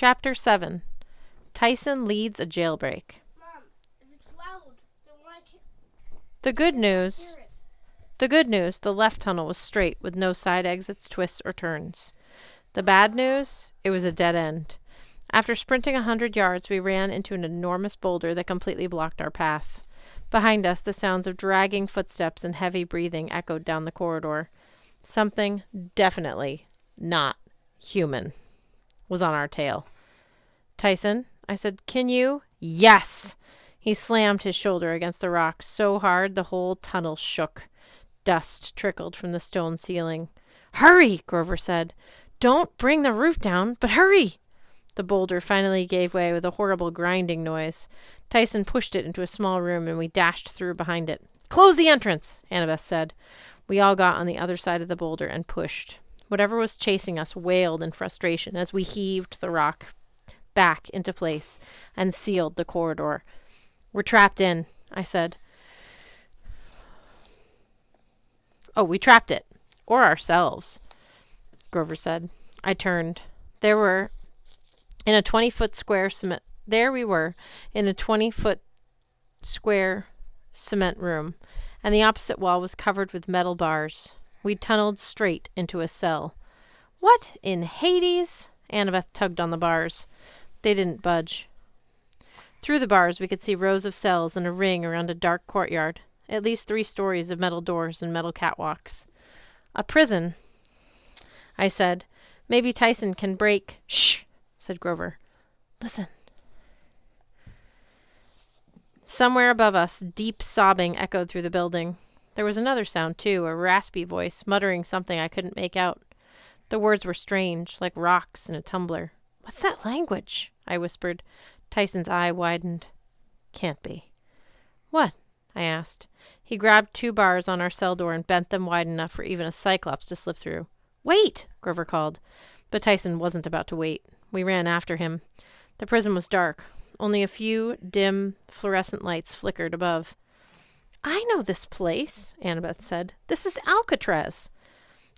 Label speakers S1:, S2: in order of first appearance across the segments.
S1: Chapter 7. Tyson leads a jailbreak.
S2: Mom, if it's loud, then why can't
S1: The good
S2: I
S1: news,
S2: hear it?
S1: the left tunnel was straight with no side exits, twists, or turns. The bad news, it was a dead end. After sprinting 100 yards, we ran into an enormous boulder that completely blocked our path. Behind us, the sounds of dragging footsteps and heavy breathing echoed down the corridor. Something definitely not human was on our tail. Tyson, I said, can you? Yes! He slammed his shoulder against the rock so hard the whole tunnel shook. Dust trickled from the stone ceiling. Hurry, Grover said. Don't bring the roof down, but hurry! The boulder finally gave way with a horrible grinding noise. Tyson pushed it into a small room, and we dashed through behind it. Close the entrance, Annabeth said. We all got on the other side of the boulder and pushed. Whatever was chasing us wailed in frustration as we heaved the rock back into place and sealed the corridor. We're trapped in, I said. Oh, we trapped it. Or ourselves, Grover said. I turned. There we were in a 20-foot square cement room, and the opposite wall was covered with metal bars. We tunneled straight into a cell. What in Hades? Annabeth tugged on the bars. They didn't budge. Through the bars we could see rows of cells in a ring around a dark courtyard, at least 3 stories of metal doors and metal catwalks. A prison, I said. Maybe Tyson can break... Shh, said Grover. Listen. Somewhere above us, deep sobbing echoed through the building. There was another sound, too, a raspy voice, muttering something I couldn't make out. The words were strange, like rocks in a tumbler. What's that language? I whispered. Tyson's eye widened. Can't be. What? I asked. He grabbed 2 bars on our cell door and bent them wide enough for even a cyclops to slip through. Wait! Grover called. But Tyson wasn't about to wait. We ran after him. The prison was dark. Only a few dim fluorescent lights flickered above. I know this place, Annabeth said. This is Alcatraz.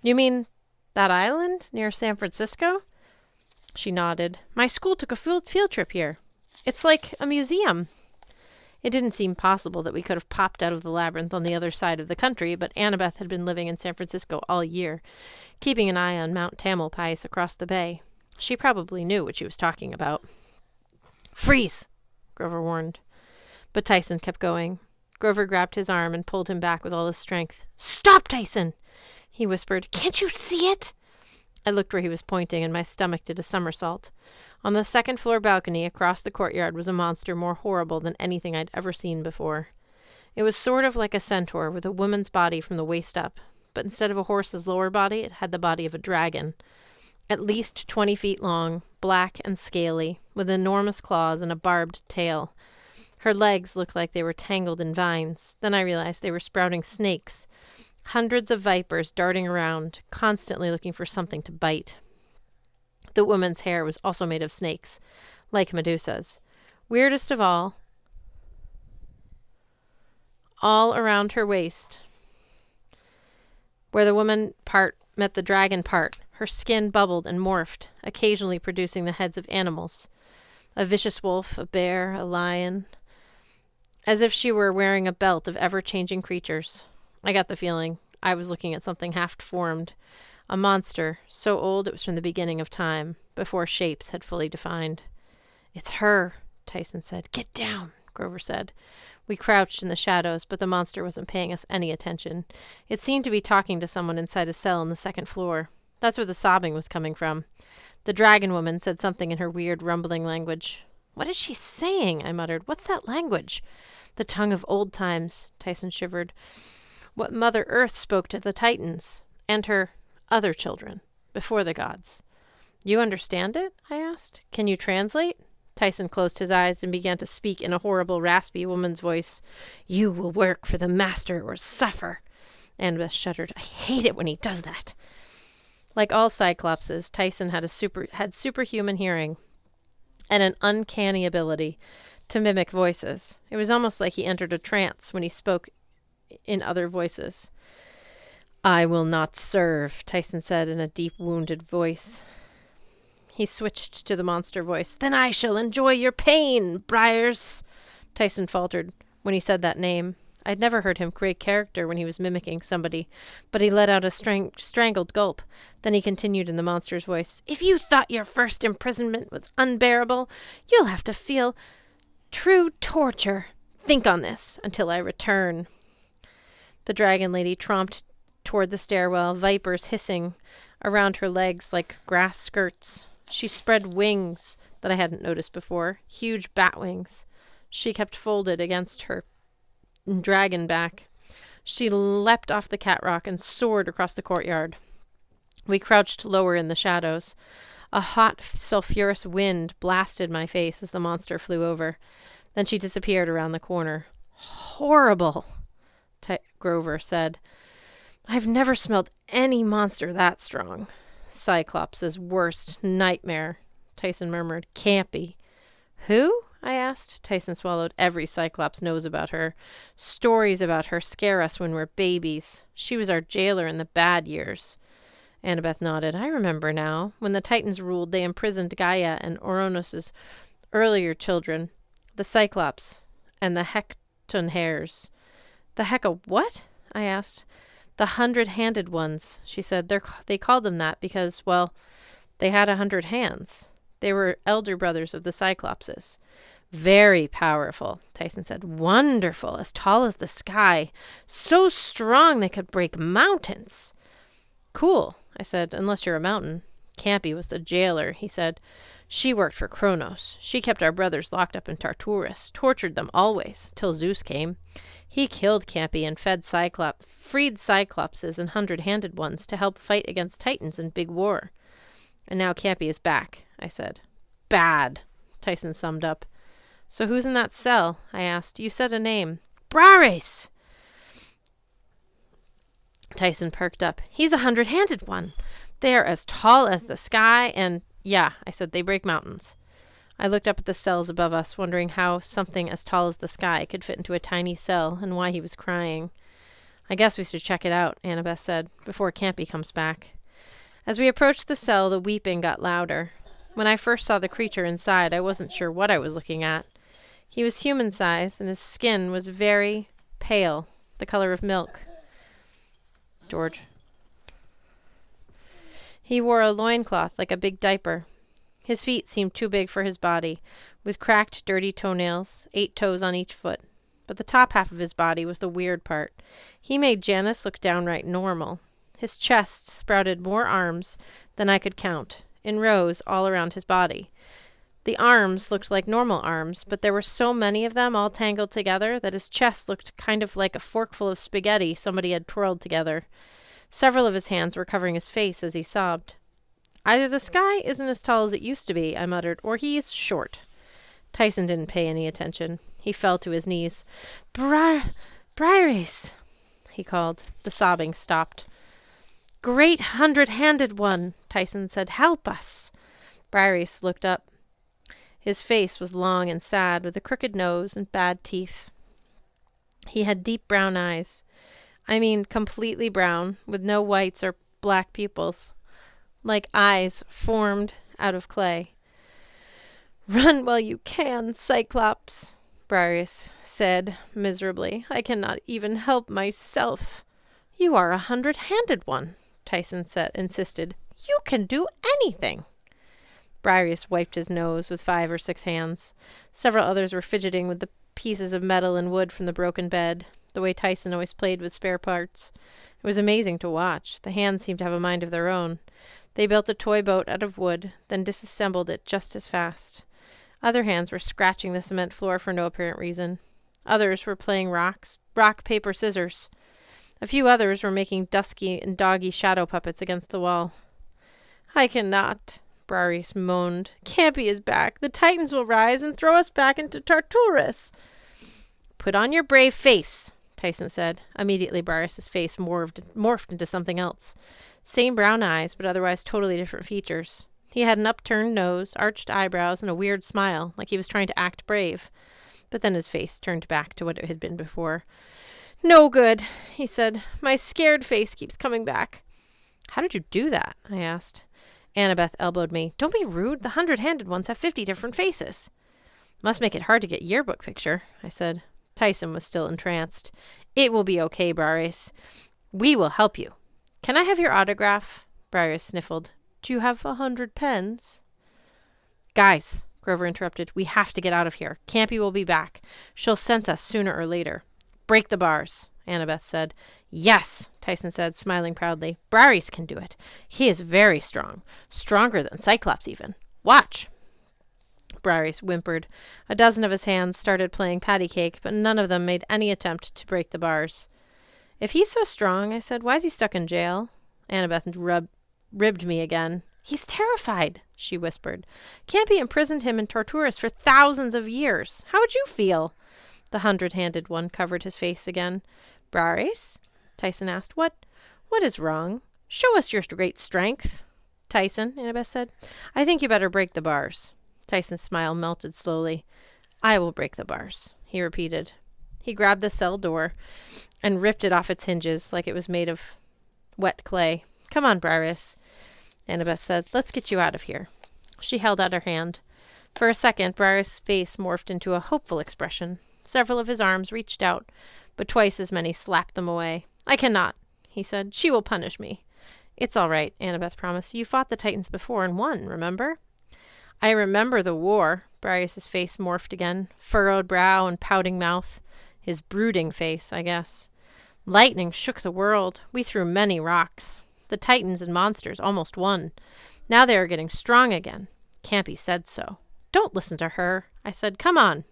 S1: You mean that island near San Francisco? She nodded. My school took a field trip here. It's like a museum. It didn't seem possible that we could have popped out of the labyrinth on the other side of the country, but Annabeth had been living in San Francisco all year, keeping an eye on Mount Tamalpais across the bay. She probably knew what she was talking about. Freeze! Grover warned. But Tyson kept going. Grover grabbed his arm and pulled him back with all his strength. Stop, Tyson! He whispered. Can't you see it? I looked where he was pointing, and my stomach did a somersault. On the 2nd-floor balcony across the courtyard was a monster more horrible than anything I'd ever seen before. It was sort of like a centaur with a woman's body from the waist up, but instead of a horse's lower body, it had the body of a dragon. At least 20 feet long, black and scaly, with enormous claws and a barbed tail. Her legs looked like they were tangled in vines. Then I realized they were sprouting snakes. Hundreds of vipers darting around, constantly looking for something to bite. The woman's hair was also made of snakes, like Medusa's. Weirdest of all around her waist, where the woman part met the dragon part, her skin bubbled and morphed, occasionally producing the heads of animals. A vicious wolf, a bear, a lion, as if she were wearing a belt of ever-changing creatures. I got the feeling I was looking at something half-formed, a monster, so old it was from the beginning of time, before shapes had fully defined. It's her, Tyson said. Get down, Grover said. We crouched in the shadows, but the monster wasn't paying us any attention. It seemed to be talking to someone inside a cell on the 2nd floor. That's where the sobbing was coming from. The dragon woman said something in her weird, rumbling language. What is she saying? I muttered. What's that language? The tongue of old times, Tyson shivered. What Mother Earth spoke to the Titans, and her other children, before the gods. You understand it? I asked. Can you translate? Tyson closed his eyes and began to speak in a horrible, raspy woman's voice. You will work for the master or suffer. Annabeth shuddered. I hate it when he does that. Like all Cyclopses, Tyson had superhuman hearing and an uncanny ability to mimic voices. It was almost like he entered a trance when he spoke in other voices. I will not serve, Tyson said in a deep, wounded voice. He switched to the monster voice. Then I shall enjoy your pain, Briars. Tyson faltered when he said that name. I'd never heard him create character when he was mimicking somebody, but he let out a strangled gulp. Then he continued in the monster's voice. If you thought your first imprisonment was unbearable, you'll have to feel true torture. Think on this until I return. The dragon lady tromped toward the stairwell, vipers hissing around her legs like grass skirts. She spread wings that I hadn't noticed before, huge bat wings. She kept folded against her dragon back. She leapt off the cat rock and soared across the courtyard. We crouched lower in the shadows. A hot, sulphurous wind blasted my face as the monster flew over. Then she disappeared around the corner. Horrible, Grover said. I've never smelled any monster that strong. Cyclops' worst nightmare, Tyson murmured. Campy. Who? I asked. Tyson swallowed. Every Cyclops knows about her. Stories about her scare us when we're babies. She was our jailer in the bad years. Annabeth nodded. I remember now. When the Titans ruled, they imprisoned Gaia and Oronus' earlier children, the Cyclops and the Hectonhares. The Hecka what? I asked. The 100-handed ones, she said. They called them that because, well, they had 100 hands. They were elder brothers of the Cyclopses. Very powerful, Tyson said. Wonderful, as tall as the sky. So strong they could break mountains. Cool, I said, unless you're a mountain. Campy was the jailer, he said. She worked for Kronos. She kept our brothers locked up in Tartarus, tortured them always, till Zeus came. He killed Campy and freed Cyclopses and 100-handed ones to help fight against Titans in big war. And now Campy is back, I said. Bad, Tyson summed up. So who's in that cell? I asked. You said a name. Brares! Tyson perked up. He's a 100-handed one. They're as tall as the sky and... Yeah, I said, they break mountains. I looked up at the cells above us, wondering how something as tall as the sky could fit into a tiny cell and why he was crying. I guess we should check it out, Annabeth said, before Campy comes back. As we approached the cell, the weeping got louder. When I first saw the creature inside, I wasn't sure what I was looking at. He was human-sized, and his skin was very pale, the color of milk. George. He wore a loincloth like a big diaper. His feet seemed too big for his body, with cracked, dirty toenails, 8 toes on each foot. But the top half of his body was the weird part. He made Janice look downright normal. His chest sprouted more arms than I could count, in rows all around his body. The arms looked like normal arms, but there were so many of them all tangled together that his chest looked kind of like a forkful of spaghetti somebody had twirled together. Several of his hands were covering his face as he sobbed. Either the sky isn't as tall as it used to be, I muttered, or he's short. Tyson didn't pay any attention. He fell to his knees. Briares, he called. The sobbing stopped. Great 100-handed one, Tyson said. Help us. Briares looked up. His face was long and sad, with a crooked nose and bad teeth. He had deep brown eyes. I mean, completely brown, with no whites or black pupils, like eyes formed out of clay. Run while you can, Cyclops, Briares said miserably. I cannot even help myself. You are a 100-handed one, Tyson insisted. You can do anything. Briares wiped his nose with 5 or 6 hands. Several others were fidgeting with the pieces of metal and wood from the broken bed, the way Tyson always played with spare parts. It was amazing to watch. The hands seemed to have a mind of their own. They built a toy boat out of wood, then disassembled it just as fast. Other hands were scratching the cement floor for no apparent reason. Others were playing rock, paper, scissors. A few others were making dusky and doggy shadow puppets against the wall. I cannot, Briares moaned. Campy is back. The Titans will rise and throw us back into Tartarus. Put on your brave face, Tyson said. Immediately Briares' face morphed into something else. Same brown eyes, but otherwise totally different features. He had an upturned nose, arched eyebrows, and a weird smile, like he was trying to act brave. But then his face turned back to what it had been before. No good, he said. My scared face keeps coming back. How did you do that? I asked. Annabeth elbowed me. Don't be rude. The 100-handed ones have 50 different faces. Must make it hard to get yearbook picture, I said. Tyson was still entranced. It will be okay, Briareus. We will help you. Can I have your autograph? Briareus sniffled. Do you have 100 pens? Guys, Grover interrupted, we have to get out of here. Campy will be back. She'll sense us sooner or later. Break the bars, Annabeth said. Yes, Tyson said, smiling proudly. Briareus can do it. He is very strong. Stronger than Cyclops, even. Watch. Briareus whimpered. A dozen of his hands started playing patty cake, but none of them made any attempt to break the bars. If he's so strong, I said, why is he stuck in jail? Annabeth ribbed me again. He's terrified, she whispered. Campy imprisoned him and tortured us for thousands of years. How would you feel? The 100-handed one covered his face again. Briareus? Tyson asked. What is wrong? Show us your great strength. Tyson, Annabeth said. I think you better break the bars. Tyson's smile melted slowly. I will break the bars, he repeated. He grabbed the cell door and ripped it off its hinges like it was made of wet clay. Come on, Briareus, Annabeth said. Let's get you out of here. She held out her hand. For a second, Briareus' face morphed into a hopeful expression. Several of his arms reached out, but twice as many slapped them away. I cannot, he said. She will punish me. It's all right, Annabeth promised. You fought the Titans before and won, remember? I remember the war. Briareus' face morphed again. Furrowed brow and pouting mouth. His brooding face, I guess. Lightning shook the world. We threw many rocks. The Titans and monsters almost won. Now they are getting strong again. Campy said so. Don't listen to her, I said. Come on.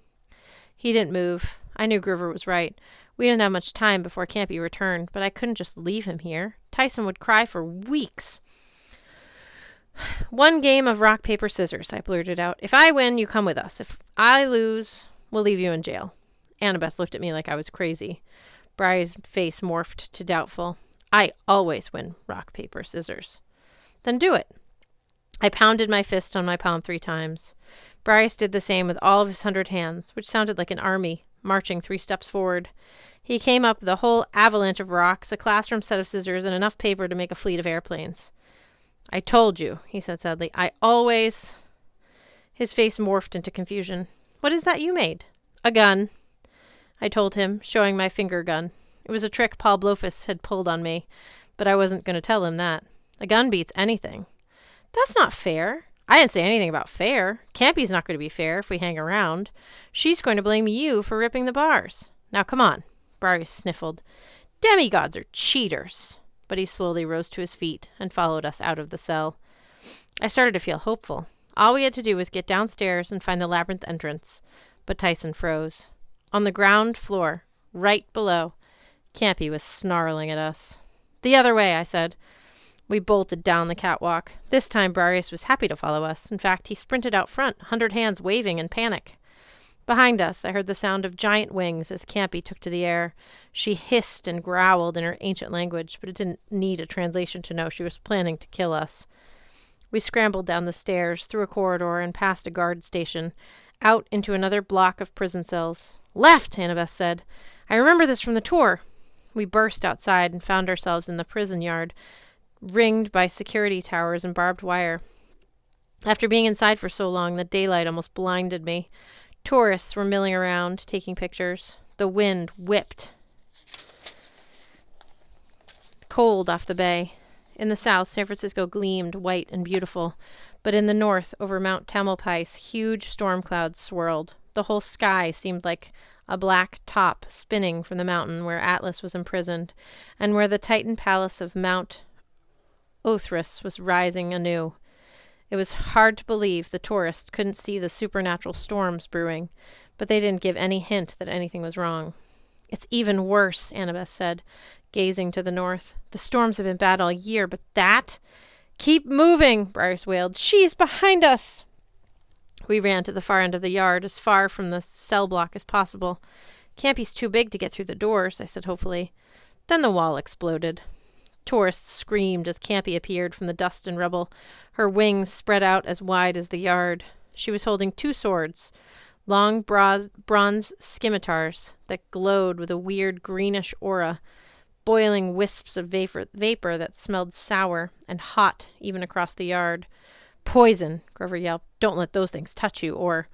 S1: He didn't move. I knew Grover was right. We didn't have much time before Campy returned, but I couldn't just leave him here. Tyson would cry for weeks. One game of rock, paper, scissors, I blurted out. If I win, you come with us. If I lose, we'll leave you in jail. Annabeth looked at me like I was crazy. Briar's face morphed to doubtful. I always win rock, paper, scissors. Then do it. I pounded my fist on my palm 3 times. Briareus did the same with all of his 100 hands, which sounded like an army, marching 3 steps forward. He came up with a whole avalanche of rocks, a classroom set of scissors, and enough paper to make a fleet of airplanes. I told you, he said sadly. I always... His face morphed into confusion. What is that you made? A gun, I told him, showing my finger gun. It was a trick Paul Blofus had pulled on me, but I wasn't going to tell him that. A gun beats anything. That's not fair. I didn't say anything about fair. Campy's not going to be fair if we hang around. She's going to blame you for ripping the bars. Now come on. Briareus sniffled. Demigods are cheaters. But he slowly rose to his feet and followed us out of the cell. I started to feel hopeful. All we had to do was get downstairs and find the labyrinth entrance. But Tyson froze. On the ground floor, right below, Campy was snarling at us. The other way, I said. We bolted down the catwalk. This time Briareus was happy to follow us. In fact, he sprinted out front, 100 hands waving in panic. Behind us, I heard the sound of giant wings as Campy took to the air. She hissed and growled in her ancient language, but it didn't need a translation to know she was planning to kill us. We scrambled down the stairs, through a corridor, and past a guard station, out into another block of prison cells. Left, Annabeth said. I remember this from the tour. We burst outside and found ourselves in the prison yard, ringed by security towers and barbed wire. After being inside for so long, the daylight almost blinded me. Tourists were milling around, taking pictures. The wind whipped cold off the bay. In the south, San Francisco gleamed white and beautiful, but in the north, over Mount Tamalpais, huge storm clouds swirled. The whole sky seemed like a black top spinning from the mountain where Atlas was imprisoned, and where the Titan palace of Mount Othrys was rising anew. It was hard to believe the tourists couldn't see the supernatural storms brewing, but they didn't give any hint that anything was wrong. It's even worse, Annabeth said, gazing to the north. The storms have been bad all year, but that... Keep moving, Briareus wailed. She's behind us! We ran to the far end of the yard, as far from the cell block as possible. Campy's too big to get through the doors, I said hopefully. Then the wall exploded. Tourists screamed as Campy appeared from the dust and rubble, her wings spread out as wide as the yard. She was holding 2 swords, long bronze scimitars that glowed with a weird greenish aura, boiling wisps of vapor that smelled sour and hot even across the yard. Poison, Grover yelped. Don't let those things touch you, or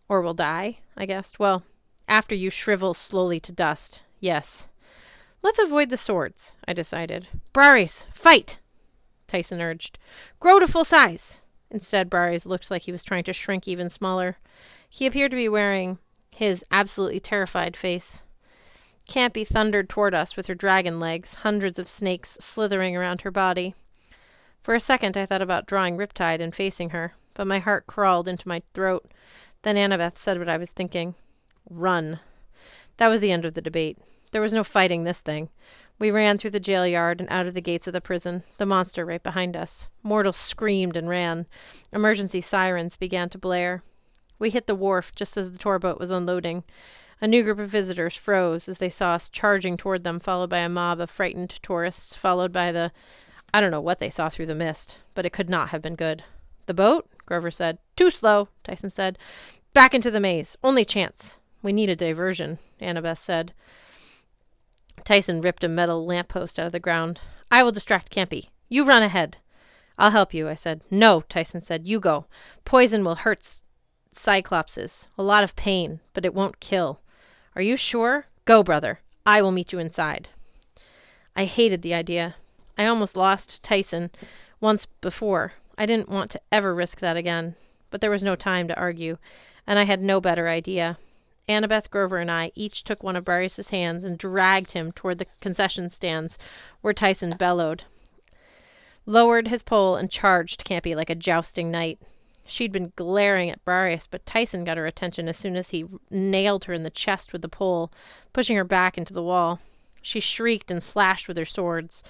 S1: we'll die, I guessed. Well, after you shrivel slowly to dust, yes. Let's avoid the swords, I decided. Braris, fight! Tyson urged. Grow to full size! Instead, Braris looked like he was trying to shrink even smaller. He appeared to be wearing his absolutely terrified face. Campy thundered toward us with her dragon legs, hundreds of snakes slithering around her body. For a second I thought about drawing Riptide and facing her, but my heart crawled into my throat. Then Annabeth said what I was thinking. Run. That was the end of the debate. There was no fighting this thing. We ran through the jail yard and out of the gates of the prison, the monster right behind us. Mortals screamed and ran. Emergency sirens began to blare. We hit the wharf just as the tour boat was unloading. A new group of visitors froze as they saw us charging toward them, followed by a mob of frightened tourists, followed by I don't know what they saw through the mist, but it could not have been good. The boat? Grover said. Too slow, Tyson said. Back into the maze. Only chance. We need a diversion, Annabeth said. Tyson ripped a metal lamppost out of the ground. I will distract Campy. You run ahead. I'll help you, I said. No, Tyson said. You go. Poison will hurt Cyclopses. A lot of pain, but it won't kill. Are you sure? Go, brother. I will meet you inside. I hated the idea. I almost lost Tyson once before. I didn't want to ever risk that again. But there was no time to argue, and I had no better idea. Annabeth, Grover, and I each took one of Braris' hands and dragged him toward the concession stands where Tyson bellowed, lowered his pole, and charged Campy like a jousting knight. She'd been glaring at Braris, but Tyson got her attention as soon as he nailed her in the chest with the pole, pushing her back into the wall. She shrieked and slashed with her swords,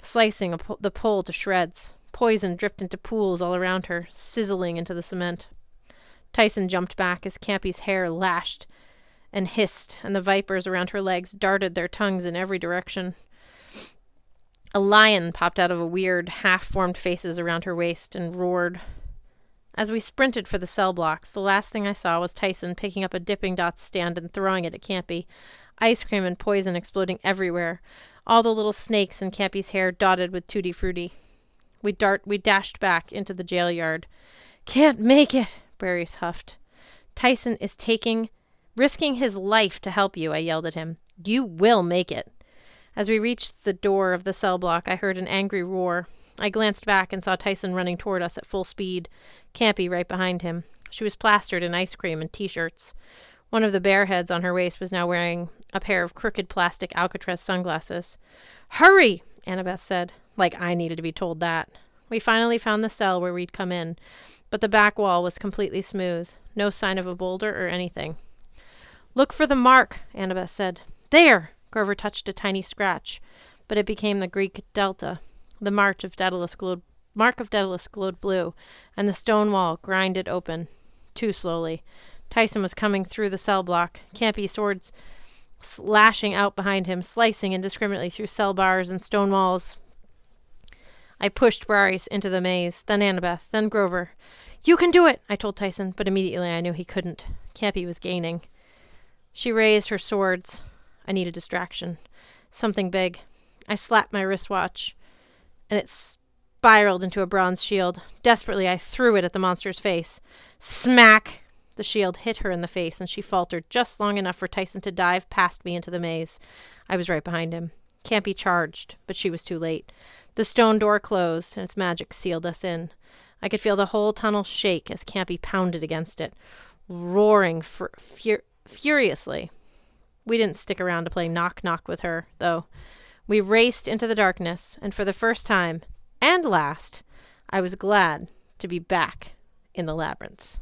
S1: slicing the pole to shreds. Poison dripped into pools all around her, sizzling into the cement. Tyson jumped back as Campy's hair lashed and hissed, and the vipers around her legs darted their tongues in every direction. A lion popped out of a weird, half-formed faces around her waist and roared. As we sprinted for the cell blocks, the last thing I saw was Tyson picking up a Dipping Dots stand and throwing it at Campy, ice cream and poison exploding everywhere, all the little snakes in Campy's hair dotted with tutti frutti. We dashed back into the jail yard. Can't make it, Braris huffed. Tyson is risking his life to help you, I yelled at him. You will make it. As we reached the door of the cell block, I heard an angry roar. I glanced back and saw Tyson running toward us at full speed, Campy right behind him. She was plastered in ice cream and T-shirts. One of the bear heads on her waist was now wearing a pair of crooked plastic Alcatraz sunglasses. Hurry, Annabeth said, like I needed to be told that. We finally found the cell where we'd come in, but the back wall was completely smooth, no sign of a boulder or anything. Look for the mark, Annabeth said. There! Grover touched a tiny scratch, but it became the Greek delta. The mark of Daedalus glowed blue, and the stone wall grinded open. Too slowly. Tyson was coming through the cell block, Campy's swords slashing out behind him, slicing indiscriminately through cell bars and stone walls. I pushed Braris into the maze, then Annabeth, then Grover. You can do it, I told Tyson, but immediately I knew he couldn't. Campy was gaining. She raised her swords. I needed distraction. Something big. I slapped my wristwatch, and it spiraled into a bronze shield. Desperately, I threw it at the monster's face. Smack! The shield hit her in the face, and she faltered just long enough for Tyson to dive past me into the maze. I was right behind him. Campy charged, but she was too late. The stone door closed, and its magic sealed us in. I could feel the whole tunnel shake as Campy pounded against it, roaring furiously. We didn't stick around to play knock-knock with her, though. We raced into the darkness, and for the first time, and last, I was glad to be back in the labyrinth.